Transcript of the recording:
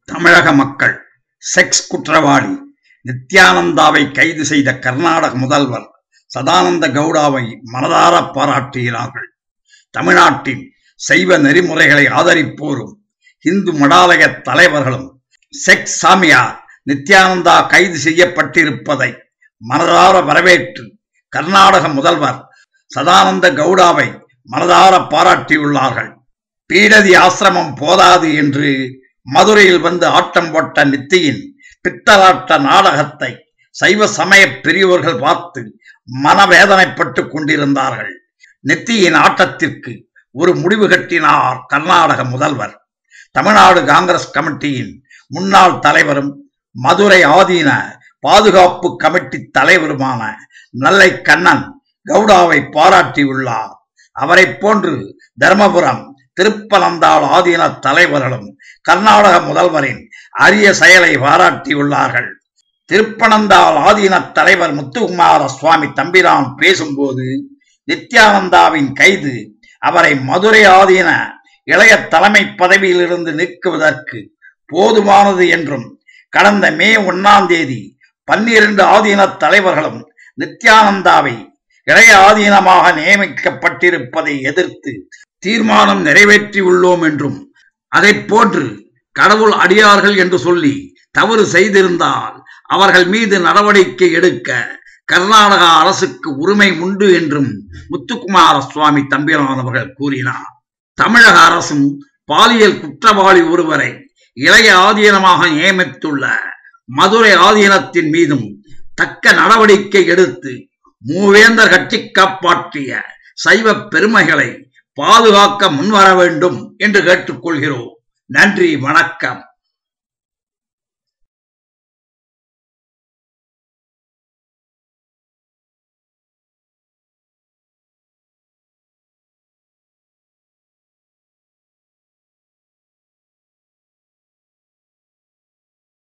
தமிழக மக்கள் செக்ஸ் குற்றவாளி நித்யானந்தாவை கைது செய்த கர்நாடக முதல்வர் சதானந்த கவுடாவை மனதார பாராட்டுகிறார்கள். தமிழ்நாட்டின் சைவ நெறிமுறைகளை ஆதரிப்போரும் இந்து மடாலய தலைவர்களும் செக்ஸ் சாமியார் நித்யானந்தா கைது செய்யப்பட்டிருப்பதை மனதார வரவேற்று கர்நாடக முதல்வர் சதானந்த கவுடாவை மனதார பாராட்டியுள்ளார்கள். பீடதி ஆசிரமம் போதாது என்று மதுரையில் வந்து ஆட்டம் போட்ட நித்தியின் பித்தலாட்ட நாடகத்தை சைவ சமய பெரியவர்கள் பார்த்து மனவேதனைப்பட்டு கொண்டிருந்தார்கள். நித்தியின் ஆட்டத்திற்கு ஒரு முடிவு கட்டினார் கர்நாடக முதல்வர். தமிழ்நாடு காங்கிரஸ் கமிட்டியின் முன்னாள் தலைவரும் மதுரை ஆதீன பாதுகாப்பு கமிட்டி தலைவருமான நல்லை கண்ணன் கவுடாவை பாராட்டியுள்ளார். அவரை போன்று தர்மபுரம் திருப்பனந்தாள் ஆதீன தலைவர்களும் கர்நாடக முதல்வரின் அரிய செயலை பாராட்டியுள்ளார்கள். திருப்பனந்தாள் ஆதீன தலைவர் முத்துக்குமார சுவாமி தம்பிரான் பேசும்போது நித்யானந்தாவின் கைது அவரை மதுரை ஆதீன இளைய தலைமை பதவியிலிருந்து நீக்குவதற்கு போதுமானது என்றும் கடந்த மே 1 12 ஆதீன தலைவர்களும் நித்யானந்தாவை இளைய ஆதீனமாக நியமிக்கப்பட்டிருப்பதை எதிர்த்து தீர்மானம் நிறைவேற்றியுள்ளோம் என்றும் அதை போன்று கடவுள் அடியார்கள் என்று சொல்லி தவறு செய்திருந்தால் அவர்கள் மீது நடவடிக்கை எடுக்க கர்நாடக அரசுக்கு உரிமை உண்டு என்றும் முத்துக்குமார சுவாமி தம்பிரான் அவர்கள் கூறினார். தமிழக அரசும் பாலியல் குற்றவாளி ஒருவரை இளைய ஆதீனமாக நியமித்துள்ள மதுரை ஆதீனத்தின் மீதும் தக்க நடவடிக்கை எடுத்து மூவேந்தர் கட்சி காப்பாற்றிய சைவ பெருமைகளை பாதுகாக்க முன்வர வேண்டும் என்று கேட்டுக்கொள்கிறோம். நன்றி, வணக்கம்.